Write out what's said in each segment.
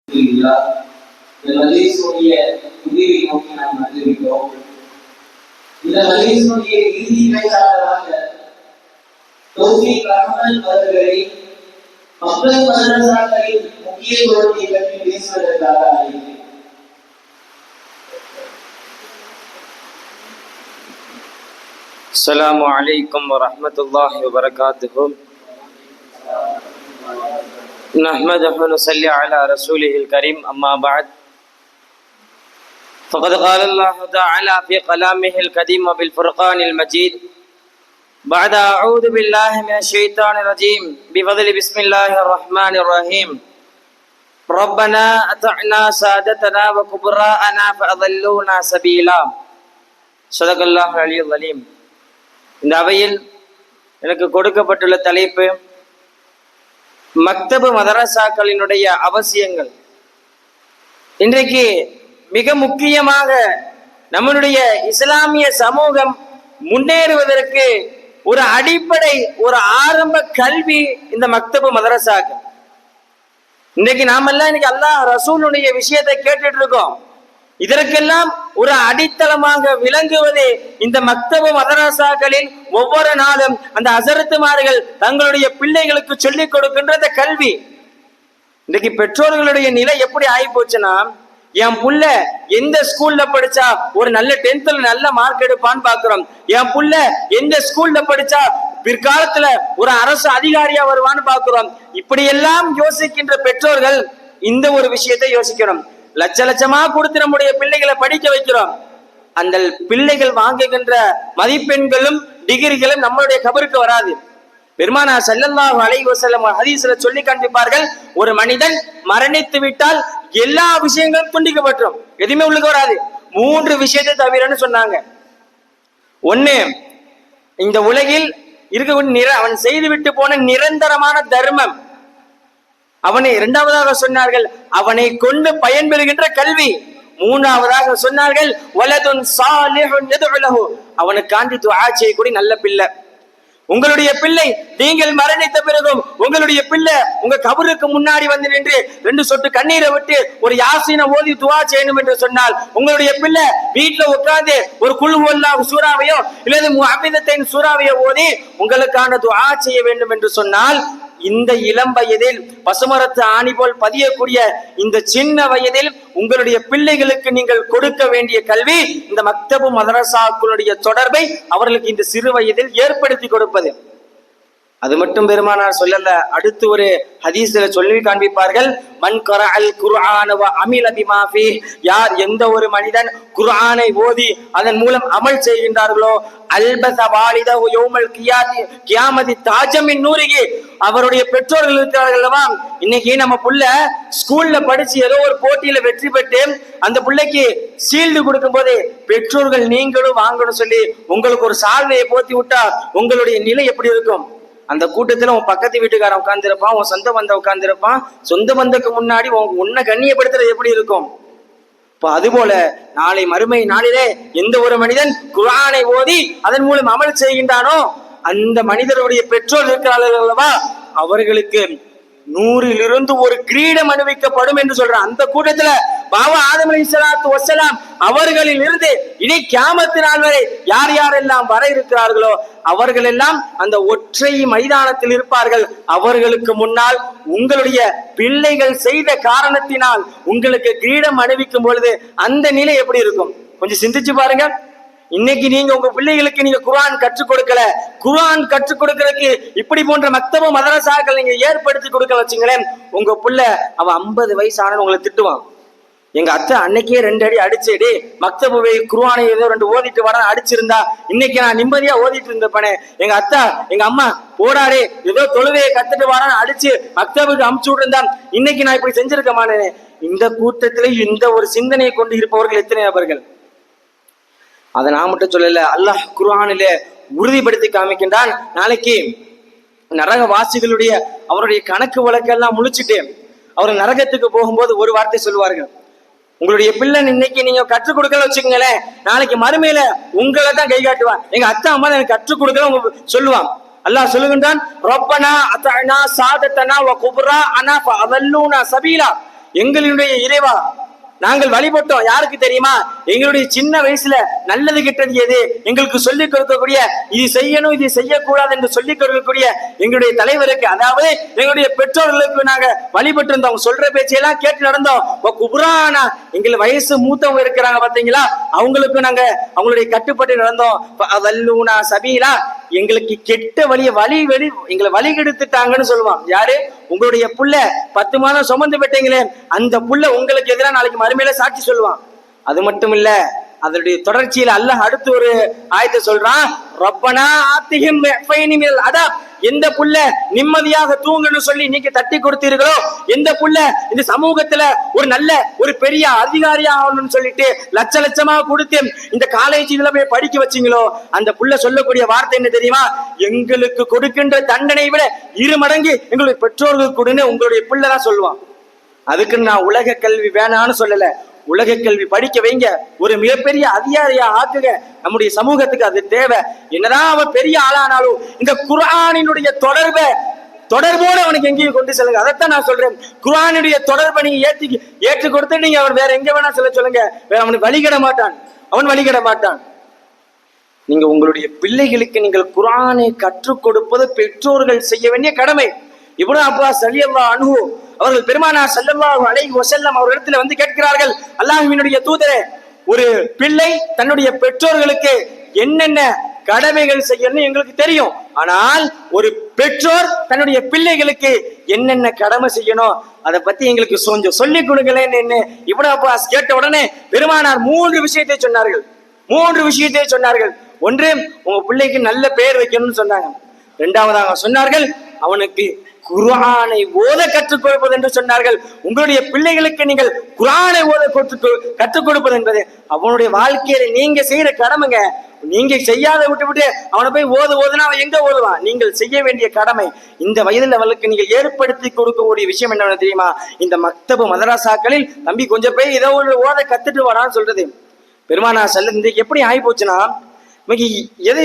இந்த மஜ்லிஸுடைய முடிவை நோக்கி நாம் வந்துவிட்டோம். இந்த மஜ்லிஸுடைய இறுதி பேச்சாளராக தௌஃபீக் அஹ்மத் அவர்களை மக்கள் மதரசாக்களின் முக்கியத்துவத்தை பற்றி பேசுவதற்காக அழைக்கிறேன். السلام عليكم ورحمة الله وبركاته. نحمده ونصلي على رسوله الكريم. أما بعد فقد قال الله تعالى في كلامه القديم وبالفرقان المجيد بعد أعوذ بالله من الشيطان الرجيم بفضل بسم الله الرحمن الرحيم ربنا أطعنا سادتنا وكبراءنا فأضلونا سبيلا صدق الله العلي العظيم. இந்த அவையில் எனக்கு கொடுக்கப்பட்டுள்ள தலைப்பு மக்தபு மதரசாக்களினுடைய அவசியங்கள். இன்றைக்கு மிக முக்கியமாக நம்முடைய இஸ்லாமிய சமூகம் முன்னேறுவதற்கு ஒரு அடிப்படை, ஒரு ஆரம்ப கல்வி இந்த மக்தபு மதரசாக்கள். இன்றைக்கு நாமெல்லாம் இன்னைக்கு அல்லாஹ் ரசூலுடைய விஷயத்தை கேட்டுட்டு இருக்கோம். இதற்கெல்லாம் ஒரு அடித்தளமாக விளங்குவது இந்த மக்தபு மதரசாக்களில் ஒவ்வொரு நாளும் அந்த ஹஸரத்துமார்கள் தங்களுடைய பிள்ளைகளுக்கு சொல்லிக் கொடுக்கின்ற கல்வி. இன்றைக்கு பெற்றோர்களுடைய நிலை எப்படி ஆகி போச்சுன்னா, என் புள்ள எந்த ஸ்கூல்ல படிச்சா ஒரு நல்ல 10th நல்ல மார்க் எடுப்பான்னு பாக்குறோம். என் புள்ள எந்த ஸ்கூல்ல படிச்சா பிற்காலத்துல ஒரு அரசு அதிகாரியா வருவான்னு பாக்குறோம். இப்படியெல்லாம் யோசிக்கின்ற பெற்றோர்கள் இந்த ஒரு விஷயத்தை யோசிக்கணும். லட்ச லட்சமா கொடுத்து நம்முடைய பிள்ளைகளை படிக்க வைக்கிறோம். அந்த பிள்ளைகள் வாங்குகின்ற மதிப்பெண்களும் டிகிரிகளும் நம்மளுடைய கபருக்கு வராது. பெருமானார் ஸல்லல்லாஹு அலைஹி வஸல்லம் ஹதீஸ்ல சொல்லி காண்பிப்பார்கள், ஒரு மனிதன் மரணித்து விட்டால் எல்லா விஷயங்களும் துண்டிக்கப்பட்டுரும், எதுவுமே உள்ளுக்கு வராது, 3 விஷயத்தை தவிரன்னு சொன்னாங்க. ஒண்ணு, இந்த உலகில் இருக்கக்கூடிய அவன் செய்து விட்டு போன நிரந்தரமான தர்மம். அவனை இரண்டாவதாக சொன்னார்கள் அவனை கொண்டு பயன்பெறுகின்ற கல்வி. மூன்றாவதாக சொன்னார்கள் வலதுன் சாலிஹுன் யதுஉ லஹு, அவனுக்காண்டி துஆ செய்யக்கூடிய நல்ல பிள்ளை. உங்களுடைய பிள்ளை நீங்கள் மரணித்த பிறகும் உங்களுடைய பிள்ளை உங்க கபருக்கு முன்னாடி வந்து நின்று 2 சொட்டு கண்ணீரை விட்டு ஒரு யாசீனை ஓதி துஆ செய்யணும் என்று சொன்னால், உங்களுடைய பிள்ளை வீட்டுல உட்கார்ந்து ஒரு குல் ஹுவல்லாஹு சூராவையோ இல்லது முஅவ்விதத்தைன் சூராவையோ ஓதி உங்களுக்கான துஆ செய்ய வேண்டும் என்று சொன்னால், இந்த இளம் வயதில் பசுமரத்து ஆணி போல் பதியக்கூடிய இந்த சின்ன வயதில் உங்களுடைய பிள்ளைகளுக்கு நீங்கள் கொடுக்க வேண்டிய கல்வி இந்த மக்தபு மதரசாக்களுடைய தொடர்பை அவர்களுக்கு இந்த சிறு வயதில் ஏற்படுத்தி கொடுப்பது. அது மட்டும் பெருமானார் சொல்லல, அடுத்து ஒரு ஹதீஸ்ல சொல்லி காண்பிப்பார்கள், மன் கரஅல் குர்ஆன வ அமில பிமா ஃபீஹ், யார் எந்த ஒரு மனிதன் குர்ஆனை ஓதி அதன் மூலம் அமல் செய்கின்றார்களோ, அல்பஸ வாலிதஹு யௌமல் கியாமதி தாஜமின் நூரிஹி, அவருடைய பெற்றோர்கள் இருக்கிறார்கள் அல்லவா, இன்னைக்கு நம்ம புள்ள ஸ்கூல்ல படிச்சு ஏதோ ஒரு போட்டியில வெற்றி பெற்று அந்த பிள்ளைக்கு ஷீல்டு கொடுக்கும் போது பெற்றோர்கள் நீங்களும் வாங்கணும் சொல்லி உங்களுக்கு ஒரு சால்வையை போத்தி விட்டா உங்களுடைய நிலை எப்படி இருக்கும்? அந்த கூட்டத்துல உன் பக்கத்து வீட்டுக்காரன் உட்கார்ந்துருப்பான், உன் சொந்த பந்த உட்கார்ந்துருப்பான். சொந்த பந்தக்கு முன்னாடி உன்னை கண்ணியப்படுத்துறது எப்படி இருக்கும்? இப்ப அதுபோல நாளை மறுமை நாளிலே எந்த ஒரு மனிதன் குர்ஆனை ஓதி அதன் மூலம் அமல் செய்கின்றானோ அந்த மனிதருடைய பெற்றோர் இருக்கிறார்கள் அல்லவா, அவர்களுக்கு 100லிருந்து ஒரு கிரீடம் அணிவிக்கப்படும் என்று சொல்றான். அந்த கூட்டத்துல பாபா ஆதம் அலைஹிஸ்ஸலாத்து வஸ்ஸலாம் அவர்களில் இருந்து இனி கியாமத் நாள் வரை யார் யாரெல்லாம் வர இருக்கிறார்களோ அவர்கள் எல்லாம் அந்த ஒற்றை மைதானத்தில் இருப்பார்கள். அவர்களுக்கு முன்னால் உங்களுடைய பிள்ளைகள் செய்த காரணத்தினால் உங்களுக்கு கிரீடம் அணிவிக்கும் பொழுது அந்த நிலை எப்படி இருக்கும்? கொஞ்சம் சிந்திச்சு பாருங்க. இன்னைக்கு நீங்க உங்க பிள்ளைகளுக்கு நீங்க குர்ஆன் கற்றுக் கொடுக்கல, குர்ஆன் கற்றுக் கொடுக்கறதுக்கு இப்படி போன்ற மக்தபு மதரசாக்கள் நீங்க ஏற்படுத்தி கொடுக்க வச்சுங்களேன், உங்க புள்ள அவன் 50 வயசு ஆனு உங்களை திட்டுவான். எங்க அத்தை அன்னைக்கே 2 அடி அடிச்சேடி மக்தபுவை குர்ஆனை ஏதோ 2 ஓதிட்டு வர அடிச்சிருந்தா இன்னைக்கு நான் நிம்மதியா ஓதிட்டு இருந்தப்பனே. எங்க அத்தா எங்க அம்மா போடாடே ஏதோ தொழுவையை கத்துட்டு வரான்னு அடிச்சு மக்தபுக்கு அமுச்சு விட்டுருந்தான், இன்னைக்கு நான் இப்படி செஞ்சிருக்க மாட்டேனே. இந்த கூட்டத்திலே இந்த ஒரு சிந்தனையை கொண்டு இருப்பவர்கள் எத்தனை நபர்கள்? அதை நான் மட்டும் சொல்லல, அல்லாஹ் குர்ஆனிலே உறுதிப்படுத்தி காமிக்கின்றான். நாளைக்கு நரக வாசிகளுடைய அவருடைய கணக்கு வழக்கெல்லாம் முழிச்சுட்டு அவர் நரகத்துக்கு போகும்போது ஒரு வார்த்தை சொல்லுவார்கள், உங்களுடைய பிள்ளை இன்னைக்கு நீங்க கற்றுக் கொடுக்கல வச்சுக்கங்களேன், நாளைக்கு மறுமையில உங்களை தான் கை காட்டுவான். எங்க அத்தா அம்மா எனக்கு கற்றுக் கொடுக்கல சொல்லுவான். அல்லாஹ் சொல்லுகின்றான், ரப்பனா அத்தஅனா சாதத்தனா வ குப்ராஅனா ஃபஅதல்லூனா சபீலா, எங்களுடைய இறைவா நாங்கள் வழிபட்டோம். யாருக்கு தெரியுமா? எங்களுடைய சின்ன வயசுல நல்லது கெட்டது எது எங்களுக்கு சொல்லிக் கொடுக்கக்கூடிய, இது செய்யணும் இது செய்யக்கூடாது என்று சொல்லிக் கொடுக்கக்கூடிய எங்களுடைய தலைவருக்கு, அதாவது எங்களுடைய பெற்றோர்களுக்கு நாங்க வழிபட்டு இருந்தோம். அவங்க சொல்ற பேச்சையெல்லாம் கேட்டு நடந்தோம். குபுரானா எங்களை வயசு மூத்தவங்க இருக்கிறாங்க பாத்தீங்களா, அவங்களுக்கு நாங்க அவங்களுடைய கட்டுப்பட்டு நடந்தோம். வல்லூனா சபீலா எங்களுக்கு கெட்ட வழிய வழி எங்களை வழி கெடுத்துட்டாங்கன்னு சொல்லுவான். யாரு? உங்களுடைய புள்ள 10 மாதம் சுமந்து பெற்றீங்களே, அந்த புள்ள உங்களுக்கு எதிராக நாளைக்கு மறுமையில சாட்சி சொல்லுவான். அது மட்டும் இல்ல, அதனுடைய தொடர்ச்சியில அல்லாஹ் அடுத்து ஒரு ஆயத்தை சொல்றான், ரப்பனா ஆத்திஹிம் ஃபைனிமில் அதாப். எந்த புள்ள நிம்மதியாக தூங்கன்னு சொல்லி நீங்க தட்டி கொடுத்தீர்களோ, எந்த புள்ள இந்த சமூகத்துல ஒரு நல்ல ஒரு பெரிய அதிகாரியா ஆகணும்னு சொல்லிட்டு லட்சமா கொடுத்து இந்த காலேஜ்ல போய் படிக்க வச்சீங்களோ, அந்த புள்ள சொல்லக்கூடிய வார்த்தை என்ன தெரியுமா? எங்களுக்கு கொடுக்கின்ற தண்டனை விட 2 மடங்கு எங்களுடைய பெற்றோர்களுக்கு கொடுன்னு உங்களுடைய பிள்ளைதான் சொல்லுவான். அதுக்கு நான் உலக கல்வி வேணான்னு சொல்லல, உலக கல்வி படிக்க வைங்க, ஒரு மிகப்பெரிய அதிகாரியா ஆக்குங்க. நம்முடைய சமூகத்துக்கு அது தேவை. என்னதான் அவன் பெரிய ஆளானாலும் இந்த குர்ஆனினுடைய தொடர்போடு அவனுக்கு எங்கேயும் கொண்டு செல்லுங்க. அதைத்தான் நான் சொல்றேன். குர்ஆனுடைய தொடர்பை நீங்க ஏற்று கொடுத்து நீங்க அவன் வேற எங்க வேணா சொல்லுங்க, வேற அவனுக்கு வழிகிட மாட்டான், அவன் வழிகிட மாட்டான். நீங்க உங்களுடைய பிள்ளைகளுக்கு நீங்கள் குர்ஆனை கற்றுக் கொடுப்பது பெற்றோர்கள் செய்ய வேண்டிய கடமை. இப்னு அப்பாஸ் ரலியல்லாஹு அன்ஹு அவர்கள் பெருமானார் ஸல்லல்லாஹு அலைஹி வஸல்லம் அவர்களிடத்தில் வந்து கேட்கிறார்கள், அல்லாஹ்வினுடைய தூதரே, ஒரு பிள்ளை தன்னுடைய பெற்றோர்களுக்கு என்னென்ன கடமைகள் செய்யணும்னு எங்களுக்கு தெரியும், ஆனால் ஒரு பெற்றோர் தன்னுடைய பிள்ளைகளுக்கு என்னென்ன கடமை செய்யணும் அதை பத்தி எங்களுக்கு கொஞ்சம் சொல்லிக் கொடுங்களேன்னு இப்னு அப்பாஸ் கேட்ட உடனே பெருமானார் 3 விஷயத்தை சொன்னார்கள். ஒன்று, உங்க பிள்ளைக்கு நல்ல பெயர் வைக்கணும்னு சொன்னாங்க. 2வதாக சொன்னார்கள், அவனுக்கு குர்ஆனை ஓத கற்றுக் கொடுப்பது என்று சொன்னார்கள். உங்களுடைய பிள்ளைகளுக்கு நீங்கள் குர்ஆனை ஓத கற்றுக் கொடுப்பது என்பது அவனுடைய வாழ்க்கையில நீங்க செய்யற கடமைங்க. நீங்க செய்யாத விட்டு அவனை போய் ஓதுனா அவன் எங்க ஓதுவான்? நீங்கள் செய்ய வேண்டிய கடமை. இந்த வயதில் அவளுக்கு நீங்கள் ஏற்படுத்தி கொடுக்கக்கூடிய விஷயம் என்ன தெரியுமா? இந்த மக்தபு மதரசாக்களில் தம்பி கொஞ்சம் போய் ஏதோ ஒரு ஓத கத்துட்டு வரான்னு சொல்றது. பெருமானார் ஸல்லல்லாஹு அலைஹி எப்படி ஆகி போச்சுன்னா,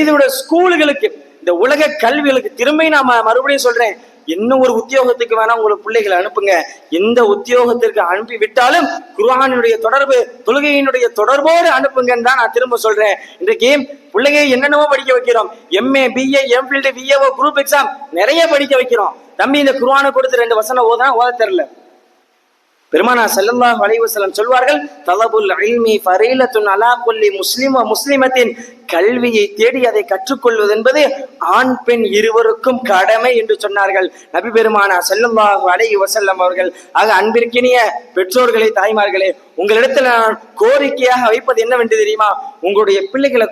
இதோட ஸ்கூலுகளுக்கு இந்த உலக கல்விகளுக்கு திரும்பி நாம மறுபடியும் சொல்றேன், இன்னும் ஒரு உத்தியோகத்துக்கு வேணா உங்களுக்கு பிள்ளைகளை அனுப்புங்க. எந்த உத்தியோகத்திற்கு அனுப்பி விட்டாலும் குர்ஆனுடைய தொடர்பு, தொழுகையினுடைய தொடர்போடு அனுப்புங்கன்னு தான் நான் திரும்ப சொல்றேன். இன்றைக்கு பிள்ளைங்க என்னென்னவோ படிக்க வைக்கிறோம். MA BA MPhil VAO group exam நிறைய படிக்க வைக்கிறோம். தம்பி இந்த குர்ஆனை கொடுத்து 2 வசனம் ஓத தெரியல. பெருமானார் ஸல்லல்லாஹு அலைஹி வஸல்லம் சொல்வார்கள், தலபுல் இல்மி ஃபரீலத்துன் அலா குல்லி முஸ்லிம் வ முஸ்லிமத்தின். கல்வியை தேடி அதை கற்றுக்கொள்வது என்பது ஆண் பெண் இருவருக்கும் கடமை என்று சொன்னார்கள் நபி பெருமானார் ஸல்லல்லாஹு அலைஹி வஸல்லம் அவர்கள். ஆக அன்பிற்கினிய பெற்றோர்களே, தாய்மார்களே, உங்களிடத்தில் நான் கோரிக்கையாக வைப்பது என்னவென்று தெரியுமா? உங்களுடைய பிள்ளைகளை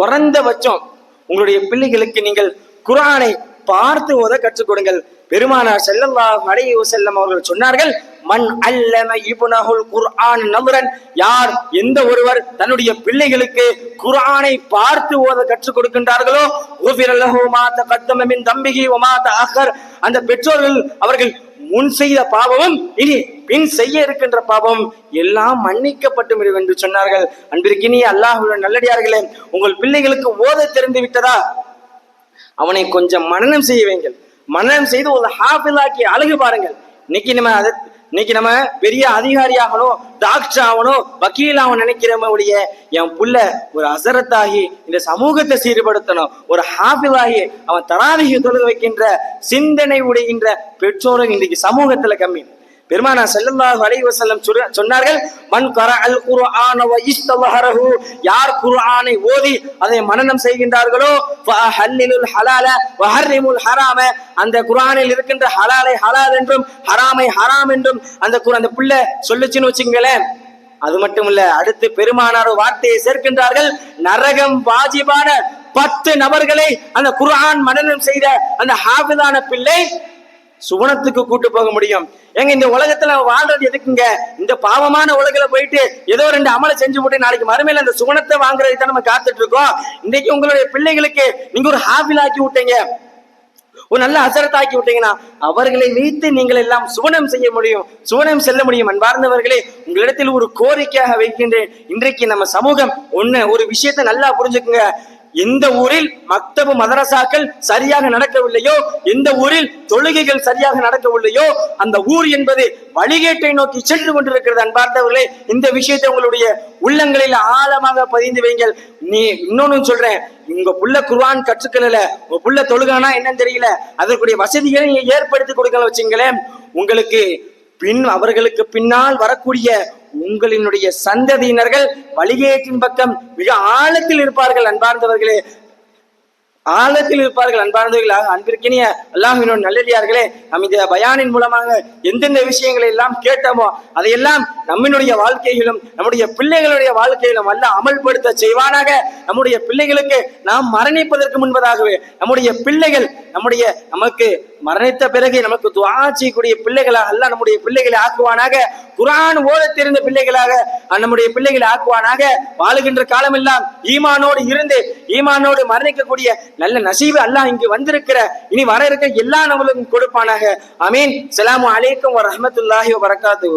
குறைந்தபட்சம் உங்களுடைய பிள்ளைகளுக்கு நீங்கள் குர்ஆனை பார்த்து ஓத கற்றுக் கொடுங்கள். பெருமானார் ஸல்லல்லாஹு அலைஹி வஸல்லம் அவர்கள் சொன்னார்கள், மன் அல்லம இப்னஹுல் குர்ஆன் நம்ரன். யார் எந்த ஒருவர் தன்னுடைய பிள்ளைகளுக்கு குர்ஆனை பார்த்து ஓத கற்றுக் கொடுக்கின்றார்களோ, குஃபிர லஹு மா தகத்தம மின் தம்பிஹி வ மா தஅக்கர். அந்த பெற்றோர்கள் அவர்கள் முன் செய்த பாவமும் இனி பின் செய்ய இருக்கின்ற பாவம் எல்லாம் மன்னிக்கப்பட்டு விடும் என்று சொன்னார்கள். அன்பிற்கினிய அல்லாஹ்வுடைய நல்லடியார்களே, உங்கள் பிள்ளைகளுக்கு ஓத தெரிந்து விட்டதா? அவனை கொஞ்சம் மனனம் செய்ய வைங்கள். மனனம் செய்து ஒரு ஹாஃபிலாக்கி அழகு பாருங்கள். இன்னைக்கு நம்ம பெரிய அதிகாரி ஆகணும், டாக்டர் ஆகணும், வக்கீல் ஆகணும் நினைக்கிறவங்களுடைய என் புள்ள ஒரு அசரத்தாகி இந்த சமூகத்தை சீர்படுத்தணும், ஒரு ஹாஃபிலாகி அவன் தராவிகை தொழுக வைக்கின்ற சிந்தனை உடைகின்ற பெற்றோர்கள் இன்னைக்கு சமூகத்துல கம்மி. பெருமானார் ஸல்லல்லாஹு அலைஹி வஸல்லம் சொன்னார்கள், மன் கரஅல் குர்ஆன வ இஸ்தலஹரஹு. யார் குர்ஆனை ஓதி அதை மனனம் செய்கின்றார்களோ, ஃபஹல்லிலுல் ஹலால வ ஹர்ரிமுல் ஹராம. அந்த குர்ஆனில் இருக்கின்ற ஹலாலை ஹலால் என்றும் ஹராமை ஹராம் என்றும் அந்த புள்ள சொல்லுச்சுன்னு வச்சுங்களேன். அது மட்டும் இல்ல, அடுத்து பெருமானார் வார்த்தையை சேர்க்கின்றார்கள், நரகம் வாஜிபான 10 நபர்களை அந்த குர்ஆன் மனனம் செய்த அந்த ஹாஃபிலான பிள்ளை சுவனத்துக்கு கூட்டு போக முடியும். ஏங்க, இந்த உலகத்துல வாழ்றது எதுக்குங்க? இந்த பாவமான உலகில போயிட்டு ஏதோ 2 அமலை செஞ்சு போட்டு நாளைக்கு மறுமையில அந்த சுவனத்தை வாங்குறதுக்கு தான் நம்ம காத்துட்டு இருக்கோம். இன்னைக்கு உங்களுடைய பிள்ளைகளுக்கு நீங்க ஒரு ஹாஃபில் ஆக்கி விட்டீங்க, ஒரு நல்ல அசரத்தாக்கி விட்டீங்கன்னா அவர்களை வைத்து நீங்கள் எல்லாம் சுவனம் செய்ய முடியும், சுவனம் செல்ல முடியும். அன்பார்ந்தவர்களே, உங்களிடத்தில் ஒரு கோரிக்கையாக வைக்கின்றேன். இன்றைக்கு நம்ம சமூகம் ஒரு விஷயத்தை நல்லா புரிஞ்சுக்குங்க. எந்த ஊரில் மக்தபு மதரசாக்கள் சரியாக நடக்கவில்லையோ, எந்த ஊரில் தொழுகைகள் சரியாக நடக்கவில்லையோ, அந்த ஊர் என்பது வழிகேட்டை நோக்கி சென்று கொண்டிருக்கிறது. அன்பார்ந்தவர்களே, இந்த விஷயத்தை உங்களுடைய உள்ளங்களில் ஆழமாக பதிந்து வைங்கள். நீ இன்னொன்னு சொல்றேன், உங்க புள்ள குர்ஆன் கற்றுக்கல, உங்க புள்ள தொழுகானா என்னன்னு தெரியல, அதற்குரிய வசதிகளை நீங்க ஏற்படுத்தி கொடுக்கல வச்சுங்களேன், உங்களுக்கு அவர்களுக்கு பின்னால் வரக்கூடிய உங்களினுடைய சந்ததியினர்கள் வழிகேட்டின் பக்கம் மிக ஆழத்தில் இருப்பார்கள். அன்பார்ந்தவர்களே, ஆழத்தில் இருப்பார்கள். அன்பார்ந்தவர்களாக அன்பிற்கினிய அல்லாஹ்வின் நல்லடியார்களே, நம் இந்த பயானின் மூலமாக எந்தெந்த விஷயங்களை எல்லாம் கேட்டோமோ அதையெல்லாம் நம்மளுடைய வாழ்க்கையிலும் நம்முடைய பிள்ளைகளுடைய வாழ்க்கையிலும் அல்லாஹ் அமல்படுத்த செய்வானாக. நம்முடைய பிள்ளைகளுக்கு நாம் மரணிப்பதற்கு முன்பதாகவே நம்முடைய பிள்ளைகள் நமக்கு மரணித்த பிறகு நமக்கு துஆ செய்யக்கூடிய பிள்ளைகளாக அல்லாஹ் நம்முடைய பிள்ளைகளை ஆக்குவானாக. குர்ஆன் ஓத தெரிந்த பிள்ளைகளாக நம்முடைய பிள்ளைகளை ஆக்குவானாக. வாழுகின்ற காலமெல்லாம் ஈமானோடு இருந்து ஈமானோடு மரணிக்கக்கூடிய நல்ல நசீபு அல்லாஹ் இங்கு வந்திருக்கிற இனி வர இருக்க எல்லா நம்மளுக்கும் கொடுப்பானாக. ஆமீன். ஸலாமு அலைக்கும் வரஹ்மத்துல்லாஹி வபரகாத்துஹு.